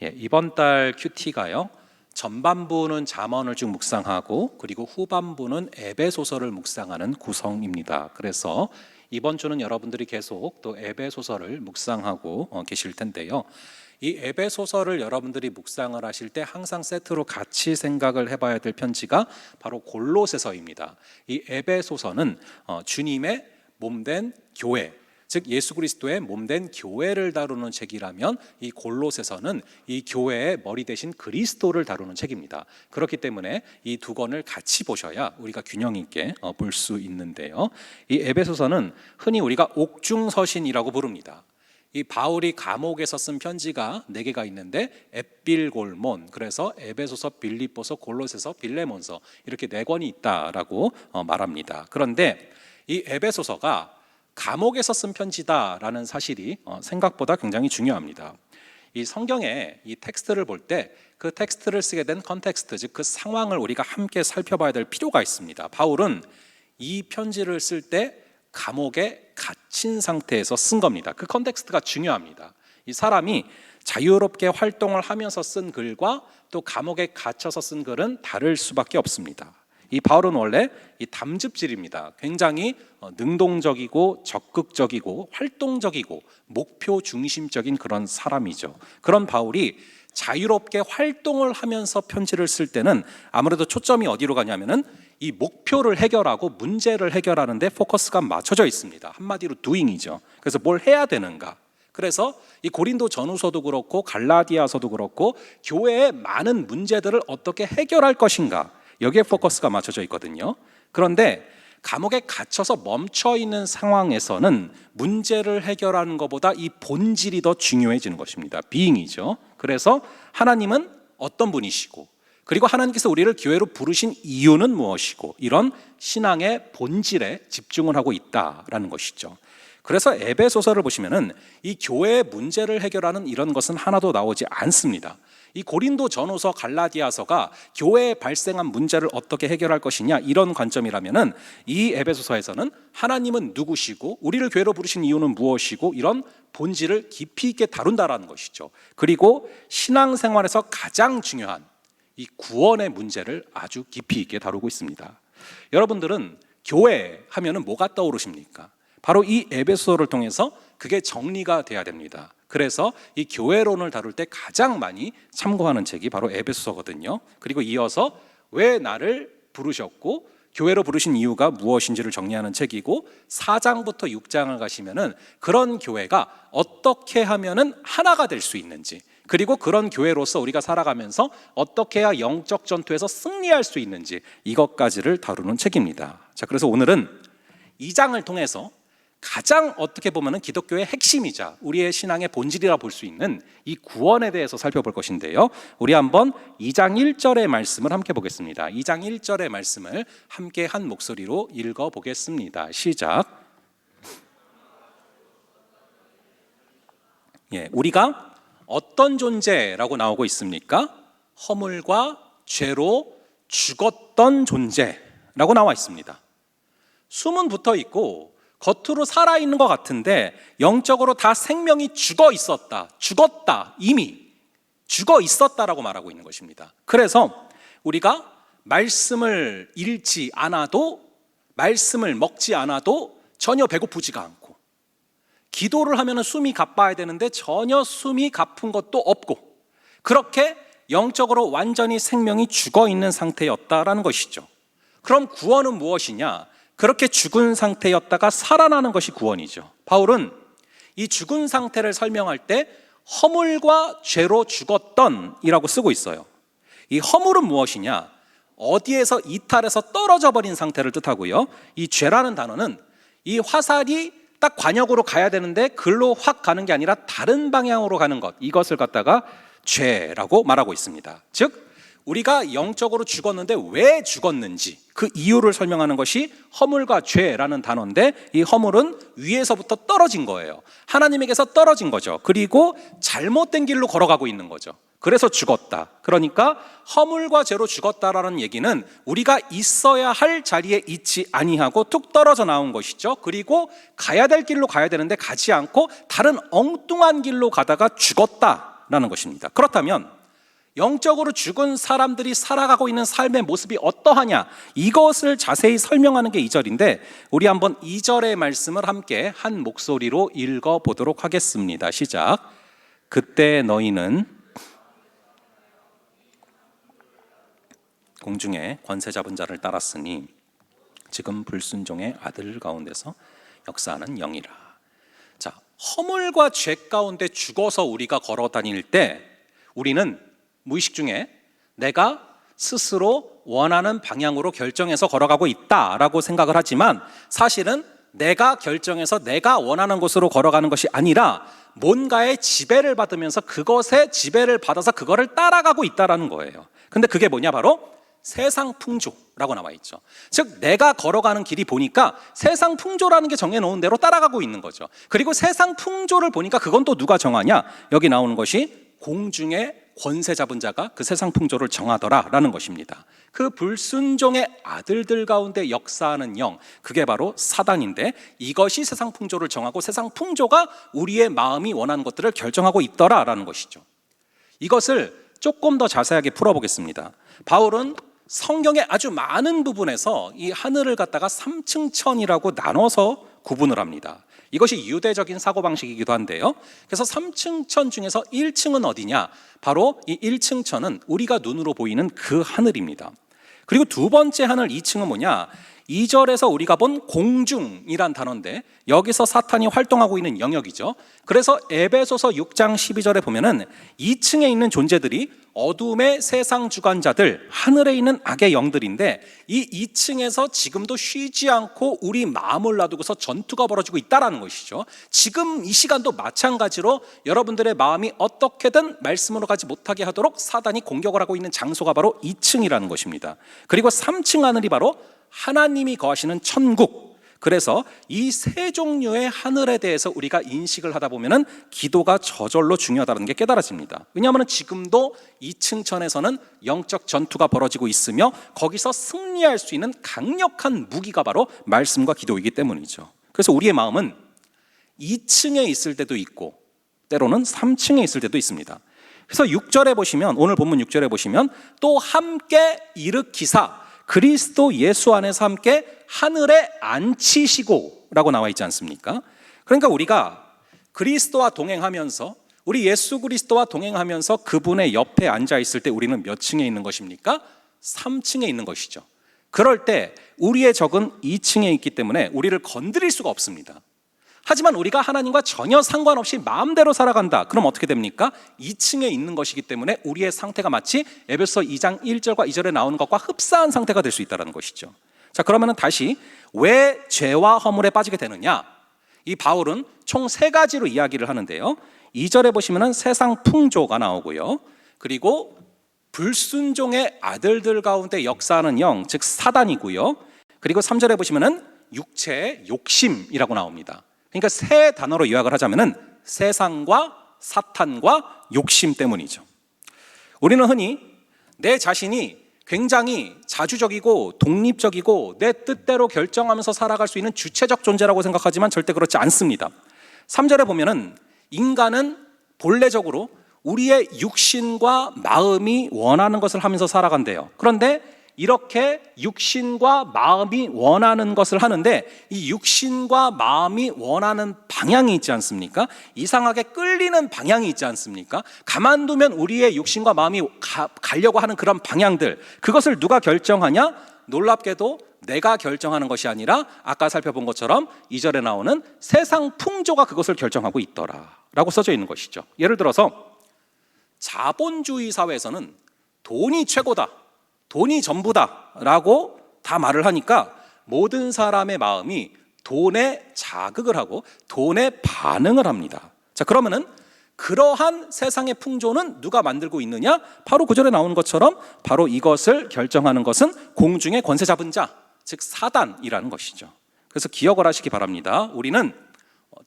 이번 달 큐티가요, 전반부는 잠언을 쭉 묵상하고 그리고 후반부는 에베소서를 묵상하는 구성입니다. 그래서 이번 주는 여러분들이 계속 또 에베소서를 묵상하고 계실 텐데요, 이 에베소서를 여러분들이 묵상을 하실 때 항상 세트로 같이 생각을 해봐야 될 편지가 바로 골로새서입니다. 이 에베소서는 주님의 몸된 교회, 즉 예수 그리스도의 몸된 교회를 다루는 책이라면 이 골로새서는 이 교회의 머리 대신 그리스도를 다루는 책입니다. 그렇기 때문에 이 두 권을 같이 보셔야 우리가 균형 있게 볼 수 있는데요, 이 에베소서는 흔히 우리가 옥중서신이라고 부릅니다. 이 바울이 감옥에서 쓴 편지가 4개가 있는데 에필골몬, 그래서 에베소서, 빌립보서, 골로새서, 빌레몬서, 이렇게 4권이 있다라고 말합니다. 그런데 이 에베소서가 감옥에서 쓴 편지다라는 사실이 생각보다 굉장히 중요합니다. 이 성경에 이 텍스트를 볼 때 그 텍스트를 쓰게 된 컨텍스트, 즉 그 상황을 우리가 함께 살펴봐야 될 필요가 있습니다. 바울은 이 편지를 쓸 때 감옥에 갇힌 상태에서 쓴 겁니다. 그 컨텍스트가 중요합니다. 이 사람이 자유롭게 활동을 하면서 쓴 글과 또 감옥에 갇혀서 쓴 글은 다를 수밖에 없습니다. 이 바울은 원래 이 담즙질입니다. 굉장히 능동적이고 적극적이고 활동적이고 목표 중심적인 그런 사람이죠. 그런 바울이 자유롭게 활동을 하면서 편지를 쓸 때는 아무래도 초점이 어디로 가냐면은 이 목표를 해결하고 문제를 해결하는 데 포커스가 맞춰져 있습니다. 한마디로 doing이죠. 그래서 뭘 해야 되는가. 그래서 이 고린도 전후서도 그렇고 갈라디아서도 그렇고 교회의 많은 문제들을 어떻게 해결할 것인가, 여기에 포커스가 맞춰져 있거든요. 그런데 감옥에 갇혀서 멈춰 있는 상황에서는 문제를 해결하는 것보다 이 본질이 더 중요해지는 것입니다. being이죠. 그래서 하나님은 어떤 분이시고, 그리고 하나님께서 우리를 교회로 부르신 이유는 무엇이고, 이런 신앙의 본질에 집중을 하고 있다라는 것이죠. 그래서 에베소서를 보시면은 이 교회의 문제를 해결하는 이런 것은 하나도 나오지 않습니다. 이 고린도 전후서, 갈라디아서가 교회에 발생한 문제를 어떻게 해결할 것이냐, 이런 관점이라면은 이 에베소서에서는 하나님은 누구시고 우리를 교회로 부르신 이유는 무엇이고, 이런 본질을 깊이 있게 다룬다라는 것이죠. 그리고 신앙생활에서 가장 중요한 이 구원의 문제를 아주 깊이 있게 다루고 있습니다. 여러분들은 교회 하면은 뭐가 떠오르십니까? 바로 이 에베소서를 통해서 그게 정리가 돼야 됩니다. 그래서 이 교회론을 다룰 때 가장 많이 참고하는 책이 바로 에베소서거든요. 그리고 이어서 왜 나를 부르셨고 교회로 부르신 이유가 무엇인지를 정리하는 책이고, 4장부터 6장을 가시면은 그런 교회가 어떻게 하면은 하나가 될 수 있는지, 그리고 그런 교회로서 우리가 살아가면서 어떻게 해야 영적 전투에서 승리할 수 있는지, 이것까지를 다루는 책입니다. 자, 그래서 오늘은 2장을 통해서 가장 어떻게 보면 기독교의 핵심이자 우리의 신앙의 본질이라 볼 수 있는 이 구원에 대해서 살펴볼 것인데요, 우리 한번 2장 1절의 말씀을 함께 보겠습니다. 2장 1절의 말씀을 함께 한 목소리로 읽어보겠습니다. 시작. 우리가 어떤 존재라고 나오고 있습니까? 허물과 죄로 죽었던 존재라고 나와 있습니다. 숨은 붙어 있고 겉으로 살아있는 것 같은데 영적으로 다 생명이 죽어 있었다, 죽었다, 이미 죽어 있었다라고 말하고 있는 것입니다. 그래서 우리가 말씀을 읽지 않아도, 말씀을 먹지 않아도 전혀 배고프지가 않고, 기도를 하면 숨이 가빠야 되는데 전혀 숨이 가쁜 것도 없고, 그렇게 영적으로 완전히 생명이 죽어 있는 상태였다라는 것이죠. 그럼 구원은 무엇이냐? 그렇게 죽은 상태였다가 살아나는 것이 구원이죠. 바울은 이 죽은 상태를 설명할 때 허물과 죄로 죽었던 이라고 쓰고 있어요. 이 허물은 무엇이냐? 어디에서 이탈해서 떨어져 버린 상태를 뜻하고요, 이 죄라는 단어는 이 화살이 딱 관역으로 가야 되는데 글로 확 가는 게 아니라 다른 방향으로 가는 것, 이것을 갖다가 죄라고 말하고 있습니다. 즉 우리가 영적으로 죽었는데 왜 죽었는지 그 이유를 설명하는 것이 허물과 죄라는 단어인데, 이 허물은 위에서부터 떨어진 거예요. 하나님에게서 떨어진 거죠. 그리고 잘못된 길로 걸어가고 있는 거죠. 그래서 죽었다. 그러니까 허물과 죄로 죽었다라는 얘기는 우리가 있어야 할 자리에 있지 아니하고 툭 떨어져 나온 것이죠. 그리고 가야 될 길로 가야 되는데 가지 않고 다른 엉뚱한 길로 가다가 죽었다 있다라는 것입니다. 그렇다면 영적으로 죽은 사람들이 살아가고 있는 삶의 모습이 어떠하냐, 이것을 자세히 설명하는 게 2절인데 우리 한번 2절의 말씀을 함께 한 목소리로 읽어보도록 하겠습니다. 시작. 그때 너희는 공중에 권세 잡은 자를 따랐으니 지금 불순종의 아들 가운데서 역사하는 영이라. 자, 허물과 죄 가운데 죽어서 우리가 걸어 다닐 때 우리는 무의식 중에 내가 스스로 원하는 방향으로 결정해서 걸어가고 있다라고 생각을 하지만 사실은 내가 결정해서 내가 원하는 곳으로 걸어가는 것이 아니라 뭔가의 지배를 받으면서 그것에 지배를 받아서 그거를 따라가고 있다라는 거예요. 근데 그게 뭐냐, 바로 세상 풍조라고 나와 있죠. 즉 내가 걸어가는 길이 보니까 세상 풍조라는 게 정해놓은 대로 따라가고 있는 거죠. 그리고 세상 풍조를 보니까 그건 또 누가 정하냐, 여기 나오는 것이 공중에 권세 잡은 자가 그 세상 풍조를 정하더라라는 것입니다. 그 불순종의 아들들 가운데 역사하는 영, 그게 바로 사단인데 이것이 세상 풍조를 정하고 세상 풍조가 우리의 마음이 원하는 것들을 결정하고 있더라라는 것이죠. 이것을 조금 더 자세하게 풀어보겠습니다. 바울은 성경의 아주 많은 부분에서 이 하늘을 갖다가 3층 천이라고 나눠서 구분을 합니다. 이것이 유대적인 사고방식이기도 한데요. 그래서 3층 천 중에서 1층은 어디냐? 바로 이 1층 천은 우리가 눈으로 보이는 그 하늘입니다. 그리고 두 번째 하늘 2층은 뭐냐? 2절에서 우리가 본 공중이란 단어인데 여기서 사탄이 활동하고 있는 영역이죠. 그래서 에베소서 6장 12절에 보면은 2층에 있는 존재들이 어둠의 세상 주관자들, 하늘에 있는 악의 영들인데 이 2층에서 지금도 쉬지 않고 우리 마음을 놔두고서 전투가 벌어지고 있다는 것이죠. 지금 이 시간도 마찬가지로 여러분들의 마음이 어떻게든 말씀으로 가지 못하게 하도록 사단이 공격을 하고 있는 장소가 바로 2층이라는 것입니다. 그리고 3층 하늘이 바로 하나님이 거하시는 천국. 그래서 이 세 종류의 하늘에 대해서 우리가 인식을 하다 보면은 기도가 저절로 중요하다는 게 깨달아집니다. 왜냐하면 지금도 2층 천에서는 영적 전투가 벌어지고 있으며 거기서 승리할 수 있는 강력한 무기가 바로 말씀과 기도이기 때문이죠. 그래서 우리의 마음은 2층에 있을 때도 있고 때로는 3층에 있을 때도 있습니다. 그래서 6절에 보시면, 오늘 본문 6절에 보시면 또 함께 일으키사 그리스도 예수 안에서 함께 하늘에 앉히시고 라고 나와 있지 않습니까? 그러니까 우리가 그리스도와 동행하면서, 우리 예수 그리스도와 동행하면서 그분의 옆에 앉아 있을 때 우리는 몇 층에 있는 것입니까? 3층에 있는 것이죠. 그럴 때 우리의 적은 2층에 있기 때문에 우리를 건드릴 수가 없습니다. 하지만 우리가 하나님과 전혀 상관없이 마음대로 살아간다. 그럼 어떻게 됩니까? 2층에 있는 것이기 때문에 우리의 상태가 마치 에베소서 2장 1절과 2절에 나오는 것과 흡사한 상태가 될 수 있다는 것이죠. 자, 그러면 다시 왜 죄와 허물에 빠지게 되느냐? 이 바울은 총 3가지로 이야기를 하는데요. 2절에 보시면 세상 풍조가 나오고요. 그리고 불순종의 아들들 가운데 역사하는 영, 즉 사단이고요. 그리고 3절에 보시면 육체의 욕심이라고 나옵니다. 그러니까 세 단어로 요약을 하자면은 세상과 사탄과 욕심 때문이죠. 우리는 흔히 내 자신이 굉장히 자주적이고 독립적이고 내 뜻대로 결정하면서 살아갈 수 있는 주체적 존재라고 생각하지만 절대 그렇지 않습니다. 3절에 보면은 인간은 본래적으로 우리의 육신과 마음이 원하는 것을 하면서 살아간대요. 그런데 이렇게 육신과 마음이 원하는 것을 하는데 이 육신과 마음이 원하는 방향이 있지 않습니까? 이상하게 끌리는 방향이 있지 않습니까? 가만두면 우리의 육신과 마음이 가려고 하는 그런 방향들, 그것을 누가 결정하냐? 놀랍게도 내가 결정하는 것이 아니라 아까 살펴본 것처럼 2절에 나오는 세상 풍조가 그것을 결정하고 있더라라고 써져 있는 것이죠. 예를 들어서 자본주의 사회에서는 돈이 최고다, 돈이 전부다 라고 다 말을 하니까 모든 사람의 마음이 돈에 자극을 하고 돈에 반응을 합니다. 자, 그러면은 그러한 세상의 풍조는 누가 만들고 있느냐? 바로 9절에 나오는 것처럼 바로 이것을 결정하는 것은 공중의 권세 잡은 자, 즉 사단이라는 것이죠. 그래서 기억을 하시기 바랍니다. 우리는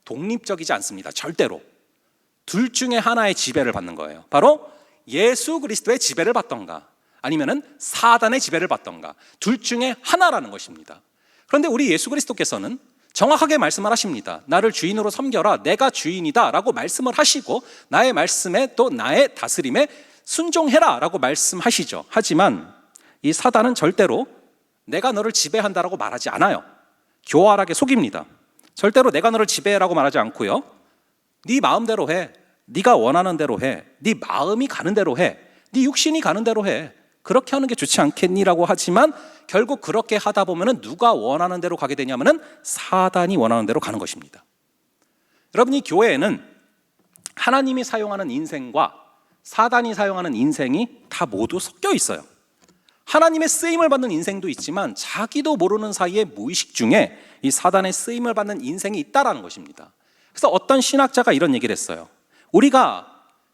독립적이지 않습니다. 절대로. 둘 중에 하나의 지배를 받는 거예요. 바로 예수 그리스도의 지배를 받던가 아니면은 사단의 지배를 받던가, 둘 중에 하나라는 것입니다. 그런데 우리 예수 그리스도께서는 정확하게 말씀을 하십니다. 나를 주인으로 섬겨라, 내가 주인이다 라고 말씀을 하시고 나의 말씀에 또 나의 다스림에 순종해라 라고 말씀하시죠. 하지만 이 사단은 절대로 내가 너를 지배한다라고 말하지 않아요. 교활하게 속입니다. 절대로 내가 너를 지배라고 말하지 않고요, 네 마음대로 해, 네가 원하는 대로 해, 네 마음이 가는 대로 해, 네 육신이 가는 대로 해, 그렇게 하는 게 좋지 않겠니라고 하지만 결국 그렇게 하다 보면은 누가 원하는 대로 가게 되냐면은 사단이 원하는 대로 가는 것입니다. 여러분, 이 교회에는 하나님이 사용하는 인생과 사단이 사용하는 인생이 다 모두 섞여 있어요. 하나님의 쓰임을 받는 인생도 있지만 자기도 모르는 사이에 무의식 중에 이 사단의 쓰임을 받는 인생이 있다라는 것입니다. 그래서 어떤 신학자가 이런 얘기를 했어요. 우리가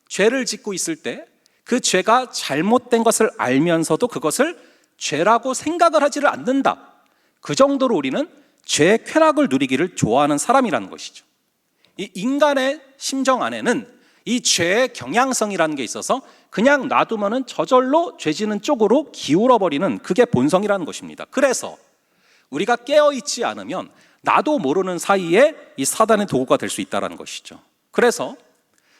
죄를 짓고 있을 때 그 죄가 잘못된 것을 알면서도 그것을 죄라고 생각을 하지를 않는다. 그 정도로 우리는 죄의 쾌락을 누리기를 좋아하는 사람이라는 것이죠. 이 인간의 심정 안에는 이 죄의 경향성이라는 게 있어서 그냥 놔두면은 저절로 죄 지는 쪽으로 기울어버리는, 그게 본성이라는 것입니다. 그래서 우리가 깨어있지 않으면 나도 모르는 사이에 이 사단의 도구가 될 수 있다는 것이죠. 그래서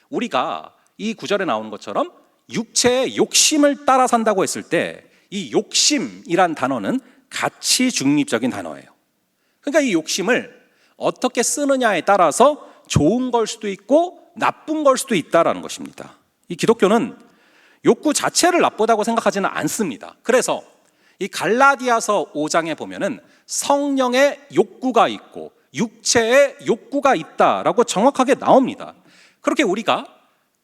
우리가 이 구절에 나오는 것처럼 육체의 욕심을 따라 산다고 했을 때 이 욕심이란 단어는 가치 중립적인 단어예요. 그러니까 이 욕심을 어떻게 쓰느냐에 따라서 좋은 걸 수도 있고 나쁜 걸 수도 있다는 것입니다. 이 기독교는 욕구 자체를 나쁘다고 생각하지는 않습니다. 그래서 이 갈라디아서 5장에 보면은 성령의 욕구가 있고 육체의 욕구가 있다라고 정확하게 나옵니다. 그렇게 우리가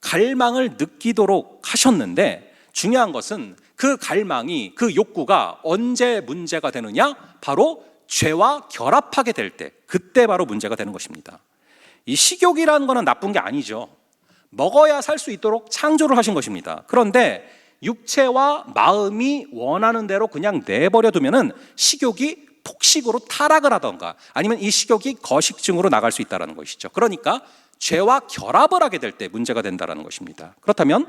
갈망을 느끼도록 하셨는데 중요한 것은 그 갈망이, 그 욕구가 언제 문제가 되느냐? 바로 죄와 결합하게 될 때, 그때 바로 문제가 되는 것입니다. 이 식욕이라는 것은 나쁜 게 아니죠. 먹어야 살 수 있도록 창조를 하신 것입니다. 그런데 육체와 마음이 원하는 대로 그냥 내버려 두면은 식욕이 폭식으로 타락을 하던가 아니면 이 식욕이 거식증으로 나갈 수 있다는 것이죠. 그러니까 죄와 결합을 하게 될 때 문제가 된다는 것입니다. 그렇다면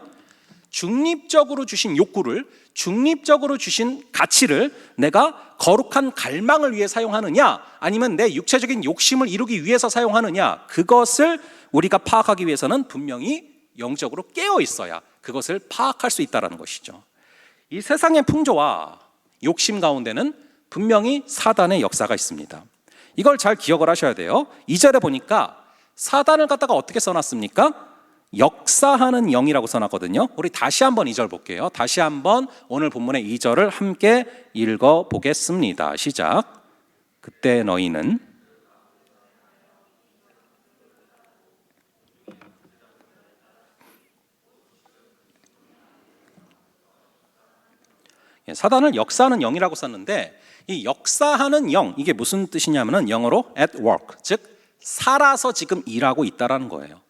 중립적으로 주신 욕구를, 중립적으로 주신 가치를 내가 거룩한 갈망을 위해 사용하느냐 아니면 내 육체적인 욕심을 이루기 위해서 사용하느냐, 그것을 우리가 파악하기 위해서는 분명히 영적으로 깨어 있어야 그것을 파악할 수 있다는 것이죠. 이 세상의 풍조와 욕심 가운데는 분명히 사단의 역사가 있습니다. 이걸 잘 기억을 하셔야 돼요. 2절에 보니까 사단을 갖다가 어떻게 써놨습니까? 역사하는 영이라고 써놨거든요. 우리 다시 한번 2절 볼게요. 다시 한번 오늘 본문의 2절을 함께 읽어보겠습니다. 시작. 그때 너희는 사단을 역사하는 영이라고 썼는데 이 역사하는 영, 이게 무슨 뜻이냐면은 영어로 at work, 즉 살아서 지금 일하고 있다라는 거예요.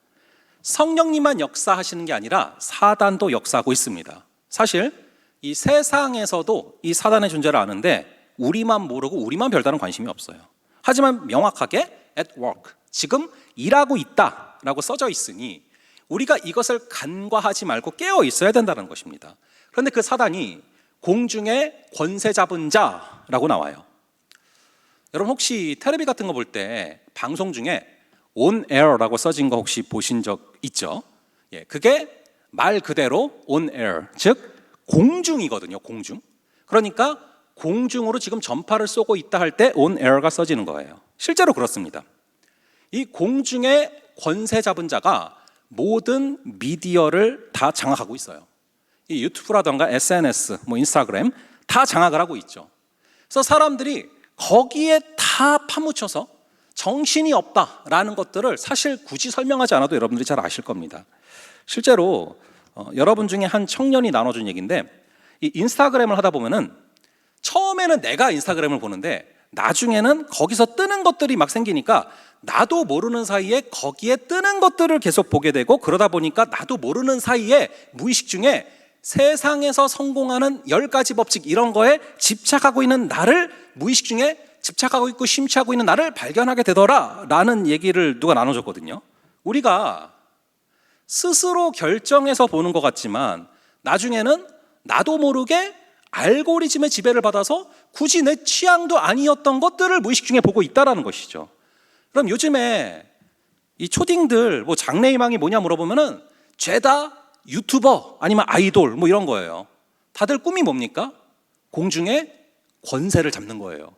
성령님만 역사하시는 게 아니라 사단도 역사하고 있습니다. 사실 이 세상에서도 이 사단의 존재를 아는데 우리만 모르고 우리만 별다른 관심이 없어요. 하지만 명확하게 at work, 지금 일하고 있다라고 써져 있으니 우리가 이것을 간과하지 말고 깨어 있어야 된다는 것입니다. 그런데 그 사단이 공중의 권세 잡은 자라고 나와요. 여러분 혹시 텔레비 같은 거 볼 때 방송 중에 on air라고 써진 거 혹시 보신 적 있죠? 예, 그게 말 그대로 on air, 즉 공중이거든요. 공중. 그러니까 공중으로 지금 전파를 쏘고 있다 할 때 on air가 써지는 거예요. 실제로 그렇습니다. 이 공중의 권세 잡은 자가 모든 미디어를 다 장악하고 있어요. 이 유튜브라던가 SNS, 인스타그램 다 장악을 하고 있죠. 그래서 사람들이 거기에 다 파묻혀서 정신이 없다라는 것들을 사실 굳이 설명하지 않아도 여러분들이 잘 아실 겁니다. 실제로 여러분 중에 한 청년이 나눠준 얘기인데 이 인스타그램을 하다 보면은 처음에는 내가 인스타그램을 보는데 나중에는 거기서 뜨는 것들이 막 생기니까 나도 모르는 사이에 거기에 뜨는 것들을 계속 보게 되고 그러다 보니까 나도 모르는 사이에 무의식 중에 세상에서 성공하는 10가지 법칙 이런 거에 집착하고 있는 나를 무의식 중에 집착하고 있고 심취하고 있는 나를 발견하게 되더라라는 얘기를 누가 나눠줬거든요. 우리가 스스로 결정해서 보는 것 같지만 나중에는 나도 모르게 알고리즘의 지배를 받아서 굳이 내 취향도 아니었던 것들을 무의식 중에 보고 있다는 것이죠. 그럼 요즘에 이 초딩들 뭐 장래희망이 뭐냐 물어보면은 죄다 유튜버 아니면 아이돌 뭐 이런 거예요. 다들 꿈이 뭡니까? 공중에 권세를 잡는 거예요.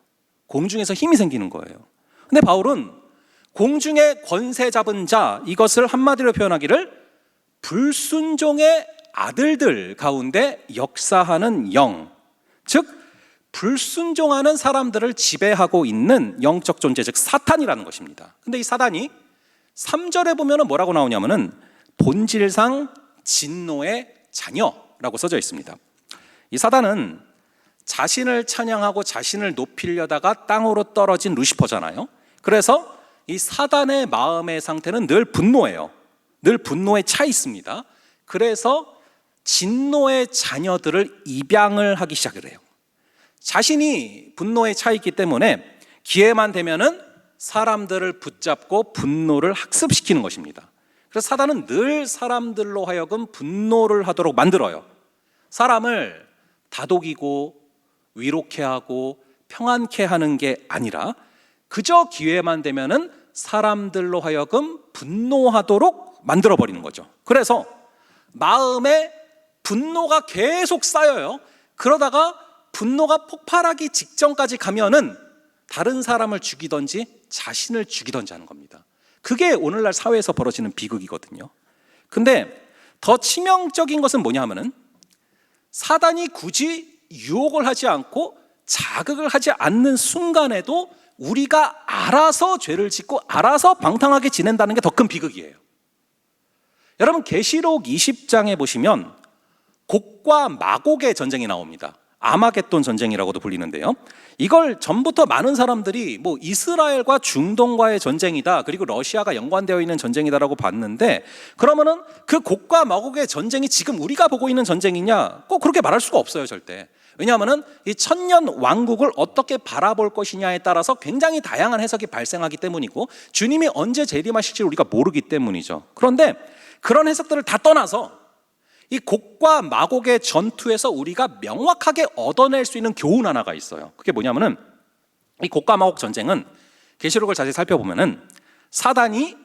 공중에서 힘이 생기는 거예요. 근데 바울은 공중에 권세 잡은 자, 이것을 한마디로 표현하기를 불순종의 아들들 가운데 역사하는 영, 즉 불순종하는 사람들을 지배하고 있는 영적 존재, 즉 사탄이라는 것입니다. 근데 이 사단이 3절에 보면 뭐라고 나오냐면은 본질상 진노의 자녀라고 써져 있습니다. 이 사단은 자신을 찬양하고 자신을 높이려다가 땅으로 떨어진 루시퍼잖아요. 그래서 이 사단의 마음의 상태는 늘 분노예요. 늘 분노에 차 있습니다. 그래서 진노의 자녀들을 입양을 하기 시작을 해요. 자신이 분노에 차 있기 때문에 기회만 되면은 사람들을 붙잡고 분노를 학습시키는 것입니다. 그래서 사단은 늘 사람들로 하여금 분노를 하도록 만들어요. 사람을 다독이고 위로케 하고 평안케 하는 게 아니라 그저 기회만 되면은 사람들로 하여금 분노하도록 만들어버리는 거죠. 그래서 마음에 분노가 계속 쌓여요. 그러다가 분노가 폭발하기 직전까지 가면은 다른 사람을 죽이든지 자신을 죽이든지 하는 겁니다. 그게 오늘날 사회에서 벌어지는 비극이거든요. 근데 더 치명적인 것은 뭐냐 하면은 사단이 굳이 유혹을 하지 않고 자극을 하지 않는 순간에도 우리가 알아서 죄를 짓고 알아서 방탕하게 지낸다는 게 더 큰 비극이에요. 여러분 계시록 20장에 보시면 곡과 마곡의 전쟁이 나옵니다. 아마겟돈 전쟁이라고도 불리는데요. 이걸 전부터 많은 사람들이 뭐 이스라엘과 중동과의 전쟁이다, 그리고 러시아가 연관되어 있는 전쟁이다라고 봤는데, 그러면은 그 곡과 마곡의 전쟁이 지금 우리가 보고 있는 전쟁이냐? 꼭 그렇게 말할 수가 없어요, 절대. 왜냐하면은 이 천년 왕국을 어떻게 바라볼 것이냐에 따라서 굉장히 다양한 해석이 발생하기 때문이고, 주님이 언제 재림하실지 우리가 모르기 때문이죠. 그런데 그런 해석들을 다 떠나서 이 곡과 마곡의 전투에서 우리가 명확하게 얻어낼 수 있는 교훈 하나가 있어요. 그게 뭐냐면은 이 곡과 마곡 전쟁은 계시록을 자세히 살펴보면은 사단이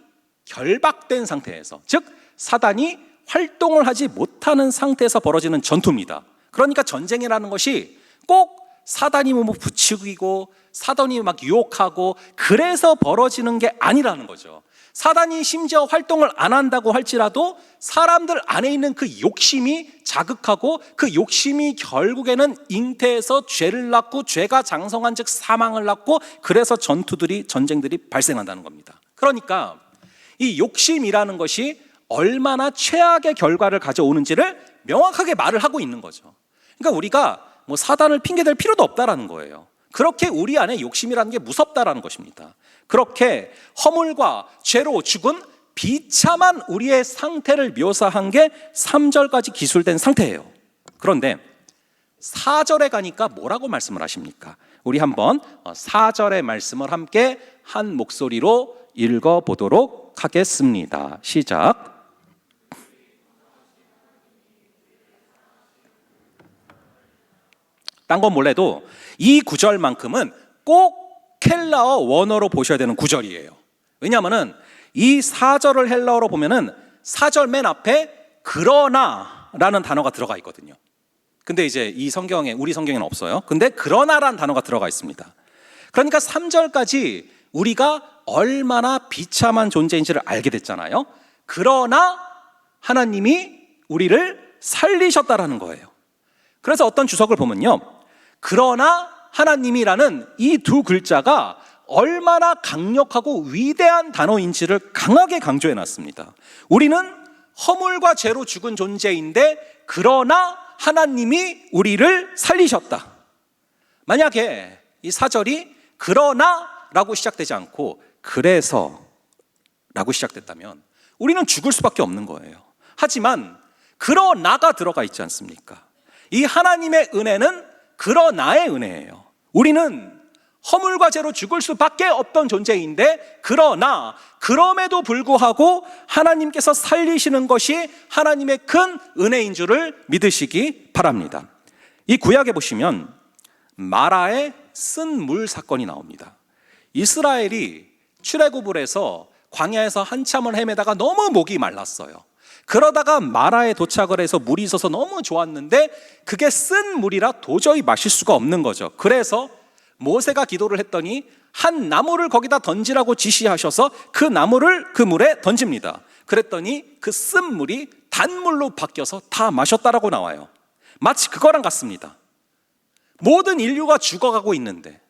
결박된 상태에서, 즉 사단이 활동을 하지 못하는 상태에서 벌어지는 전투입니다. 그러니까 전쟁이라는 것이 꼭 사단이 뭐 부추기고 사단이 막 유혹하고 그래서 벌어지는 게 아니라는 거죠. 사단이 심지어 활동을 안 한다고 할지라도 사람들 안에 있는 그 욕심이 자극하고 그 욕심이 결국에는 잉태해서 죄를 낳고 죄가 장성한 즉 사망을 낳고 그래서 전쟁들이 발생한다는 겁니다. 그러니까 이 욕심이라는 것이 얼마나 최악의 결과를 가져오는지를 명확하게 말을 하고 있는 거죠. 그러니까 우리가 뭐 사단을 핑계댈 필요도 없다라는 거예요. 그렇게 우리 안에 욕심이라는 게 무섭다라는 것입니다. 그렇게 허물과 죄로 죽은 비참한 우리의 상태를 묘사한 게 3절까지 기술된 상태예요. 그런데 4절에 가니까 뭐라고 말씀을 하십니까? 우리 한번 4절의 말씀을 함께 한 목소리로 읽어보도록 하겠습니다. 시작. 딴 건 몰라도 이 구절만큼은 꼭 헬라어 원어로 보셔야 되는 구절이에요. 왜냐하면은 이 4절을 헬라어로 보면은 4절 맨 앞에 그러나라는 단어가 들어가 있거든요. 근데 이제 이 성경에, 우리 성경에는 없어요. 근데 그러나라는 단어가 들어가 있습니다. 그러니까 3절까지 우리가 얼마나 비참한 존재인지를 알게 됐잖아요. 그러나 하나님이 우리를 살리셨다라는 거예요. 그래서 어떤 주석을 보면요, 그러나 하나님이라는 이 두 글자가 얼마나 강력하고 위대한 단어인지를 강하게 강조해 놨습니다. 우리는 허물과 죄로 죽은 존재인데 그러나 하나님이 우리를 살리셨다. 만약에 이 4절이 그러나라고 시작되지 않고 그래서 라고 시작됐다면 우리는 죽을 수밖에 없는 거예요. 하지만 그러나가 들어가 있지 않습니까? 이 하나님의 은혜는 그러나의 은혜예요. 우리는 허물과 죄로 죽을 수밖에 없던 존재인데 그러나 그럼에도 불구하고 하나님께서 살리시는 것이 하나님의 큰 은혜인 줄을 믿으시기 바랍니다. 이 구약에 보시면 마라의 쓴 물 사건이 나옵니다. 이스라엘이 출애굽을 해서 광야에서 한참을 헤매다가 너무 목이 말랐어요. 그러다가 마라에 도착을 해서 물이 있어서 너무 좋았는데 그게 쓴 물이라 도저히 마실 수가 없는 거죠. 그래서 모세가 기도를 했더니 한 나무를 거기다 던지라고 지시하셔서 그 나무를 그 물에 던집니다. 그랬더니 그 쓴 물이 단물로 바뀌어서 다 마셨다라고 나와요. 마치 그거랑 같습니다. 모든 인류가 죽어가고 있는데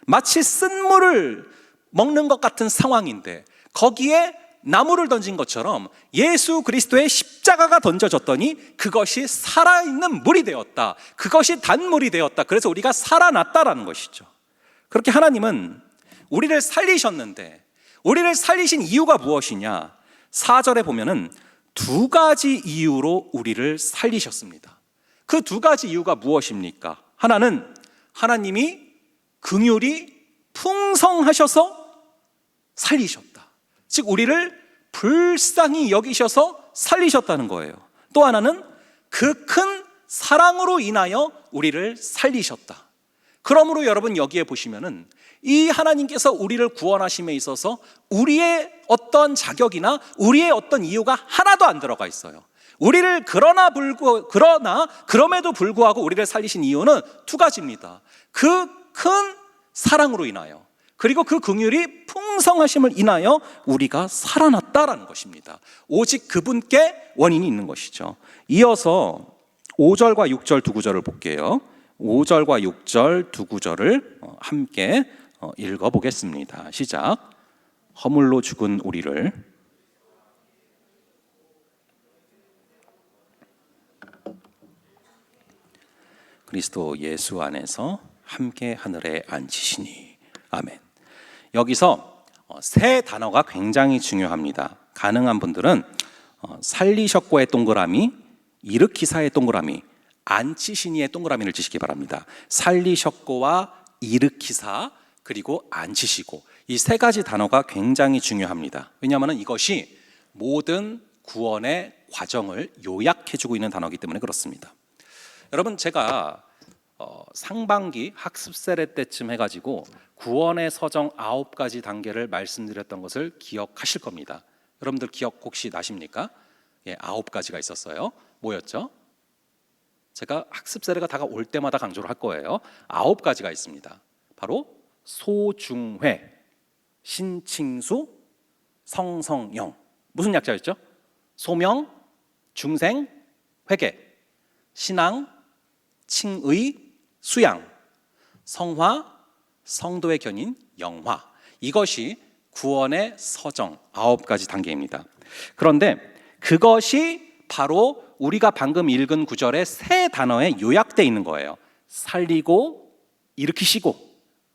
마치 쓴 물을 먹는 것 같은 상황인데 거기에 나무를 던진 것처럼 예수 그리스도의 십자가가 던져졌더니 그것이 살아있는 물이 되었다. 그것이 단물이 되었다. 그래서 우리가 살아났다라는 것이죠. 그렇게 하나님은 우리를 살리셨는데 우리를 살리신 이유가 무엇이냐? 4절에 보면은 두 가지 이유로 우리를 살리셨습니다. 그 두 가지 이유가 무엇입니까? 하나는 하나님이 긍휼이 풍성하셔서 살리셨다. 즉 우리를 불쌍히 여기셔서 살리셨다는 거예요. 또 하나는 그 큰 사랑으로 인하여 우리를 살리셨다. 그러므로 여러분 여기에 보시면은 이 하나님께서 우리를 구원하심에 있어서 우리의 어떤 자격이나 우리의 어떤 이유가 하나도 안 들어가 있어요. 우리를 그럼에도 불구하고 우리를 살리신 이유는 두 가지입니다. 그 큰 사랑으로 인하여 그리고 그 긍휼이 풍성하심을 인하여 우리가 살아났다라는 것입니다. 오직 그분께 원인이 있는 것이죠. 이어서 5절과 6절 두 구절을 볼게요. 5절과 6절 두 구절을 함께 읽어보겠습니다. 시작. 허물로 죽은 우리를 그리스도 예수 안에서 함께 하늘에 앉히시니. 아멘. 여기서 세 단어가 굉장히 중요합니다. 가능한 분들은 살리셨고의 동그라미, 일으키사의 동그라미, 앉히시니의 동그라미를 치시기 바랍니다. 살리셨고와 일으키사 그리고 앉히시고 이 세 가지 단어가 굉장히 중요합니다. 왜냐하면 이것이 모든 구원의 과정을 요약해주고 있는 단어이기 때문에 그렇습니다. 여러분 제가 상반기 학습 세례 때쯤 해가지고 구원의 서정 9가지 단계를 말씀드렸던 것을 기억하실 겁니다. 여러분들 기억 혹시 나십니까? 예, 9가지가 있었어요. 뭐였죠? 제가 학습 세례가 다가올 때마다 강조를 할 거예요. 9가지가 있습니다. 바로 소중회, 신칭수, 성성영. 무슨 약자였죠? 소명, 중생, 회개, 신앙, 칭의, 수양, 성화, 성도의 견인, 영화. 이것이 구원의 서정 9가지 단계입니다. 그런데 그것이 바로 우리가 방금 읽은 구절의 세 단어에 요약되어 있는 거예요. 살리고, 일으키시고,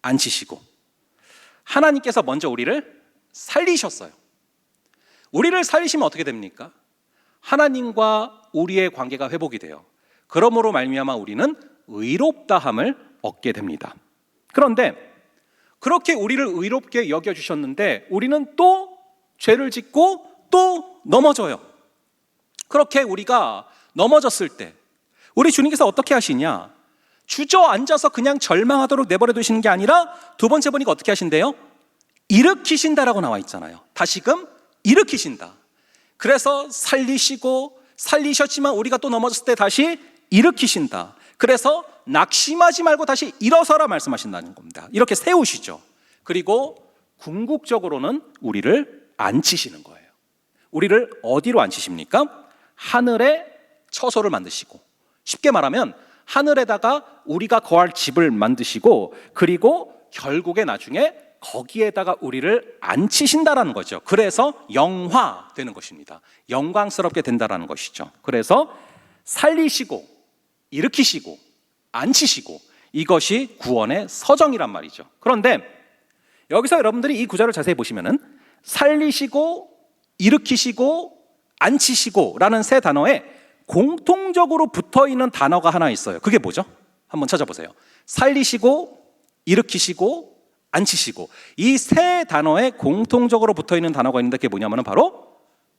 앉히시고. 하나님께서 먼저 우리를 살리셨어요. 우리를 살리시면 어떻게 됩니까? 하나님과 우리의 관계가 회복이 돼요. 그러므로 말미암아 우리는 의롭다함을 얻게 됩니다. 그런데 그렇게 우리를 의롭게 여겨주셨는데 우리는 또 죄를 짓고 또 넘어져요. 그렇게 우리가 넘어졌을 때 우리 주님께서 어떻게 하시냐? 주저앉아서 그냥 절망하도록 내버려 두시는 게 아니라 두 번째 보니까 어떻게 하신대요? 일으키신다라고 나와 있잖아요. 다시금 일으키신다. 그래서 살리셨지만 우리가 또 넘어졌을 때 다시 일으키신다. 그래서 낙심하지 말고 다시 일어서라 말씀하신다는 겁니다. 이렇게 세우시죠. 그리고 궁극적으로는 우리를 앉히시는 거예요. 우리를 어디로 앉히십니까? 하늘에 처소를 만드시고, 쉽게 말하면 하늘에다가 우리가 거할 집을 만드시고, 그리고 결국에 나중에 거기에다가 우리를 앉히신다라는 거죠. 그래서 영화되는 것입니다. 영광스럽게 된다라는 것이죠. 그래서 살리시고 일으키시고 앉히시고 이것이 구원의 서정이란 말이죠. 그런데 여기서 여러분들이 이 구절을 자세히 보시면은 살리시고 일으키시고 앉히시고 라는 세 단어에 공통적으로 붙어있는 단어가 하나 있어요. 그게 뭐죠? 한번 찾아보세요. 살리시고 일으키시고 앉히시고 이 세 단어에 공통적으로 붙어있는 단어가 있는데 그게 뭐냐면 바로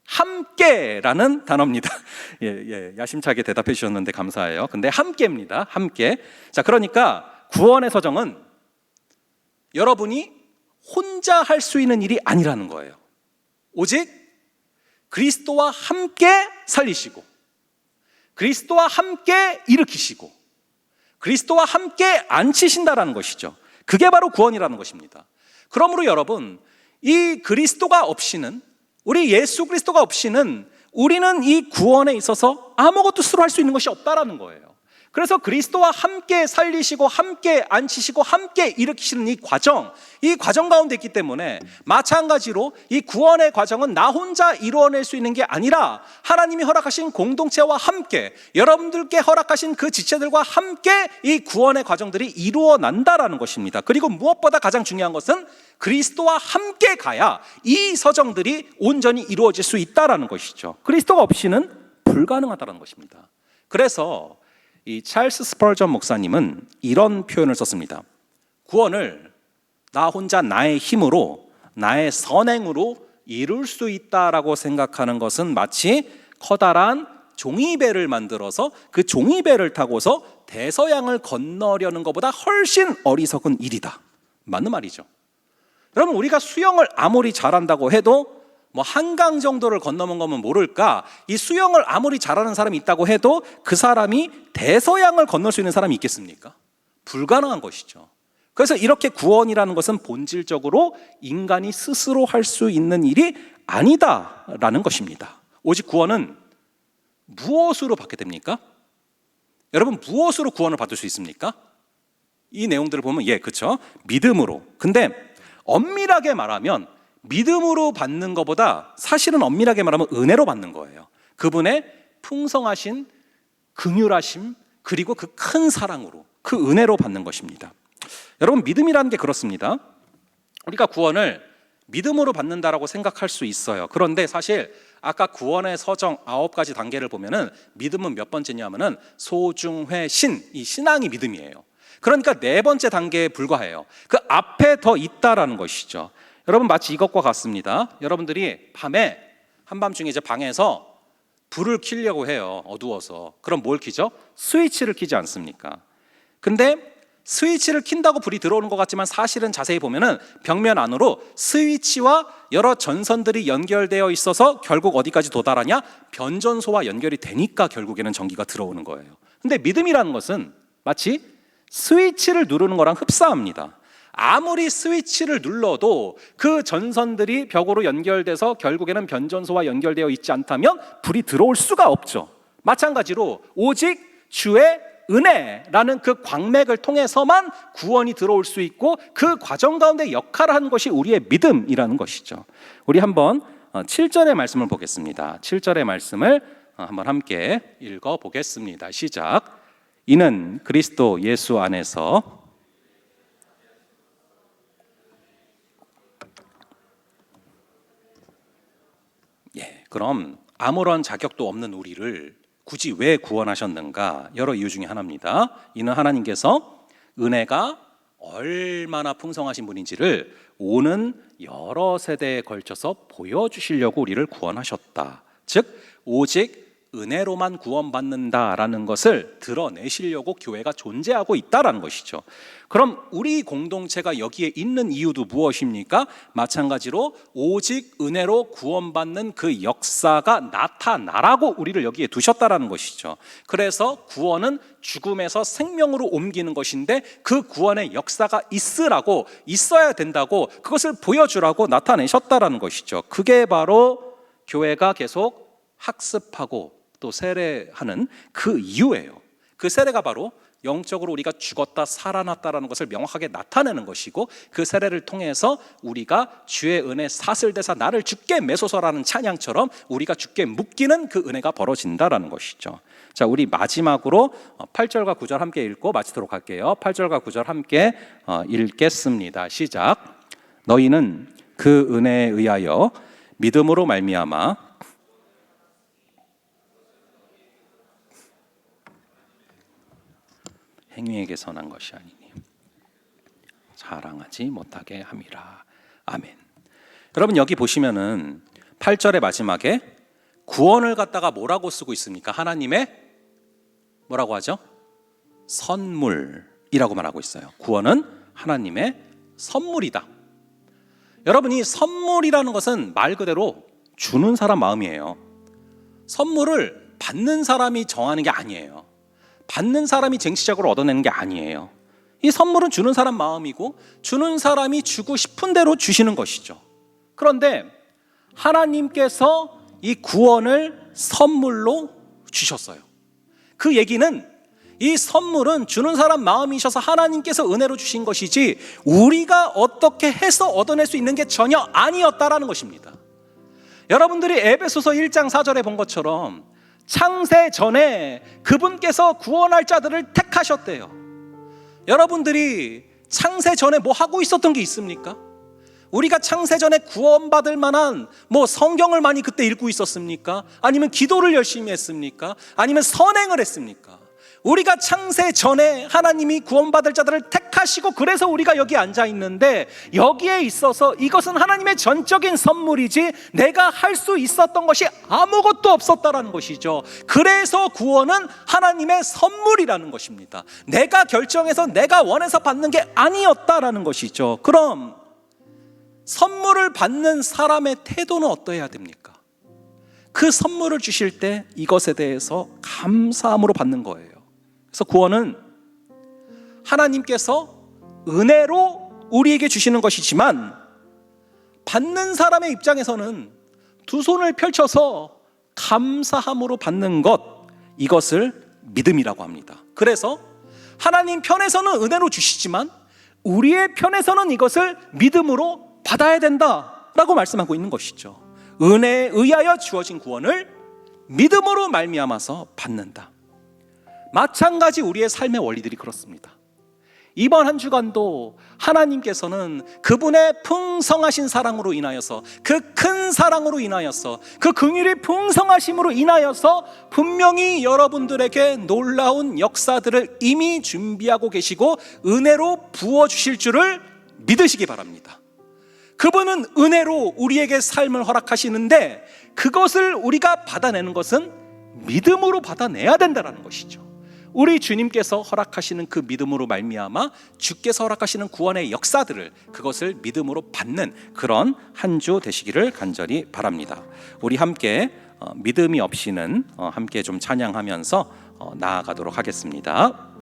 함께라는 단어입니다. 야심차게 대답해 주셨는데 감사해요. 근데 함께입니다. 함께. 자, 그러니까 구원의 서정은 여러분이 혼자 할 수 있는 일이 아니라는 거예요. 오직 그리스도와 함께 살리시고, 그리스도와 함께 일으키시고, 그리스도와 함께 앉히신다라는 것이죠. 그게 바로 구원이라는 것입니다. 그러므로 여러분, 이 그리스도가 없이는, 우리 예수 그리스도가 없이는 우리는 이 구원에 있어서 아무것도 스스로 할 수 있는 것이 없다라는 거예요. 그래서 그리스도와 함께 살리시고 함께 앉히시고 함께 일으키시는 이 과정 가운데 있기 때문에, 마찬가지로 이 구원의 과정은 나 혼자 이루어낼 수 있는 게 아니라 하나님이 허락하신 공동체와 함께, 여러분들께 허락하신 그 지체들과 함께 이 구원의 과정들이 이루어난다라는 것입니다. 그리고 무엇보다 가장 중요한 것은 그리스도와 함께 가야 이 서정들이 온전히 이루어질 수 있다라는 것이죠. 그리스도가 없이는 불가능하다는 것입니다. 그래서 이 찰스 스펄전 목사님은 이런 표현을 썼습니다. 구원을 나 혼자 나의 힘으로, 나의 선행으로 이룰 수 있다라고 생각하는 것은 마치 커다란 종이배를 만들어서 그 종이배를 타고서 대서양을 건너려는 것보다 훨씬 어리석은 일이다. 맞는 말이죠. 여러분, 우리가 수영을 아무리 잘한다고 해도 뭐 한강 정도를 건너면 거면 모를까, 이 수영을 아무리 잘하는 사람이 있다고 해도 그 사람이 대서양을 건널 수 있는 사람이 있겠습니까? 불가능한 것이죠. 그래서 이렇게 구원이라는 것은 본질적으로 인간이 스스로 할 수 있는 일이 아니다라는 것입니다. 오직 구원은 무엇으로 받게 됩니까? 여러분, 무엇으로 구원을 받을 수 있습니까? 이 내용들을 보면 그렇죠. 믿음으로. 근데 엄밀하게 말하면 믿음으로 받는 것보다 사실은 엄밀하게 말하면 은혜로 받는 거예요. 그분의 풍성하신 긍휼하심, 그리고 그 큰 사랑으로, 그 은혜로 받는 것입니다. 여러분, 믿음이라는 게 그렇습니다. 우리가 구원을 믿음으로 받는다라고 생각할 수 있어요. 그런데 사실 아까 구원의 서정 9가지 단계를 보면은 믿음은 몇 번째냐면은 소중회 신, 이 신앙이 믿음이에요. 그러니까 4번째 단계에 불과해요. 그 앞에 더 있다라는 것이죠. 여러분, 마치 이것과 같습니다. 여러분들이 밤에, 한밤중에 이제 방에서 불을 켜려고 해요. 어두워서. 그럼 뭘 켜죠? 스위치를 켜지 않습니까? 근데 스위치를 킨다고 불이 들어오는 것 같지만 사실은 자세히 보면은 벽면 안으로 스위치와 여러 전선들이 연결되어 있어서 결국 어디까지 도달하냐? 변전소와 연결이 되니까 결국에는 전기가 들어오는 거예요. 근데 믿음이라는 것은 마치 스위치를 누르는 거랑 흡사합니다. 아무리 스위치를 눌러도 그 전선들이 벽으로 연결돼서 결국에는 변전소와 연결되어 있지 않다면 불이 들어올 수가 없죠. 마찬가지로 오직 주의 은혜라는 그 광맥을 통해서만 구원이 들어올 수 있고, 그 과정 가운데 역할을 하는 것이 우리의 믿음이라는 것이죠. 우리 한번 7절의 말씀을 보겠습니다. 7절의 말씀을 한번 함께 읽어보겠습니다. 시작. 이는 그리스도 예수 안에서 그럼 아무런 자격도 없는 우리를 굳이 왜 구원하셨는가? 여러 이유 중에 하나입니다. 이는 하나님께서 은혜가 얼마나 풍성하신 분인지를 오는 여러 세대에 걸쳐서 보여주시려고 우리를 구원하셨다. 즉 오직 은혜로만 구원받는다라는 것을 드러내시려고 교회가 존재하고 있다라는 것이죠. 그럼 우리 공동체가 여기에 있는 이유도 무엇입니까? 마찬가지로 오직 은혜로 구원받는 그 역사가 나타나라고 우리를 여기에 두셨다라는 것이죠. 그래서 구원은 죽음에서 생명으로 옮기는 것인데, 그 구원의 역사가 있어야 된다고, 그것을 보여주라고 나타내셨다라는 것이죠. 그게 바로 교회가 계속 학습하고 또 세례하는 그 이유예요. 그 세례가 바로 영적으로 우리가 죽었다 살아났다라는 것을 명확하게 나타내는 것이고, 그 세례를 통해서 우리가 주의 은혜 사슬대사 나를 주께 메소서라는 찬양처럼 우리가 주께 묶이는 그 은혜가 벌어진다라는 것이죠. 자, 우리 마지막으로 8절과 9절 함께 읽고 마치도록 할게요. 8절과 9절 함께 읽겠습니다. 시작. 너희는 그 은혜에 의하여 믿음으로 말미암아 행위에게 선한 것이 아니니 자랑하지 못하게 함이라. 아멘. 여러분, 여기 보시면은 8절의 마지막에 구원을 갖다가 뭐라고 쓰고 있습니까? 하나님의 뭐라고 하죠? 선물이라고 말하고 있어요. 구원은 하나님의 선물이다. 여러분이 선물이라는 것은 말 그대로 주는 사람 마음이에요. 선물을 받는 사람이 정하는 게 아니에요. 받는 사람이 쟁취적으로 얻어내는 게 아니에요. 이 선물은 주는 사람 마음이고 주는 사람이 주고 싶은 대로 주시는 것이죠. 그런데 하나님께서 이 구원을 선물로 주셨어요. 그 얘기는 이 선물은 주는 사람 마음이셔서 하나님께서 은혜로 주신 것이지 우리가 어떻게 해서 얻어낼 수 있는 게 전혀 아니었다라는 것입니다. 여러분들이 에베소서 1장 4절에 본 것처럼 창세 전에 그분께서 구원할 자들을 택하셨대요. 여러분들이 창세 전에 뭐 하고 있었던 게 있습니까? 우리가 창세 전에 구원받을 만한 성경을 많이 그때 읽고 있었습니까? 아니면 기도를 열심히 했습니까? 아니면 선행을 했습니까? 우리가 창세 전에 하나님이 구원받을 자들을 택하시고 그래서 우리가 여기 앉아 있는데 여기에 있어서 이것은 하나님의 전적인 선물이지 내가 할 수 있었던 것이 아무것도 없었다라는 것이죠. 그래서 구원은 하나님의 선물이라는 것입니다. 내가 결정해서 내가 원해서 받는 게 아니었다라는 것이죠. 그럼 선물을 받는 사람의 태도는 어떠해야 됩니까? 그 선물을 주실 때 이것에 대해서 감사함으로 받는 거예요. 그래서 구원은 하나님께서 은혜로 우리에게 주시는 것이지만 받는 사람의 입장에서는 두 손을 펼쳐서 감사함으로 받는 것, 이것을 믿음이라고 합니다. 그래서 하나님 편에서는 은혜로 주시지만 우리의 편에서는 이것을 믿음으로 받아야 된다라고 말씀하고 있는 것이죠. 은혜에 의하여 주어진 구원을 믿음으로 말미암아서 받는다. 마찬가지 우리의 삶의 원리들이 그렇습니다. 이번 한 주간도 하나님께서는 그분의 풍성하신 사랑으로 인하여서 그 큰 사랑으로 인하여서 그 긍휼의 풍성하심으로 인하여서 분명히 여러분들에게 놀라운 역사들을 이미 준비하고 계시고 은혜로 부어주실 줄을 믿으시기 바랍니다. 그분은 은혜로 우리에게 삶을 허락하시는데 그것을 우리가 받아내는 것은 믿음으로 받아내야 된다는 것이죠. 우리 주님께서 허락하시는 그 믿음으로 말미암아 주께서 허락하시는 구원의 역사들을 그것을 믿음으로 받는 그런 한 주 되시기를 간절히 바랍니다. 우리 함께 믿음이 없이는 함께 좀 찬양하면서 나아가도록 하겠습니다.